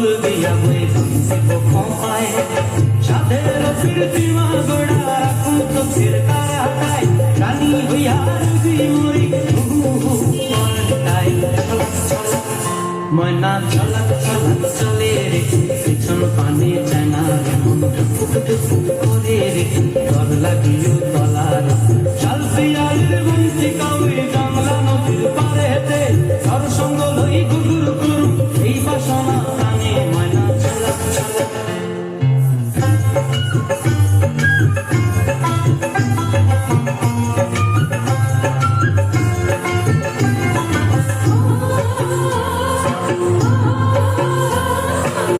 ফুল দিয়া বই দিব খোপায় সাধের ফিরতিমা গোড়া রাখুন তো ফির তারাটাই রানী হইয়া রুজি মরি ময়না ঝলক ঝলক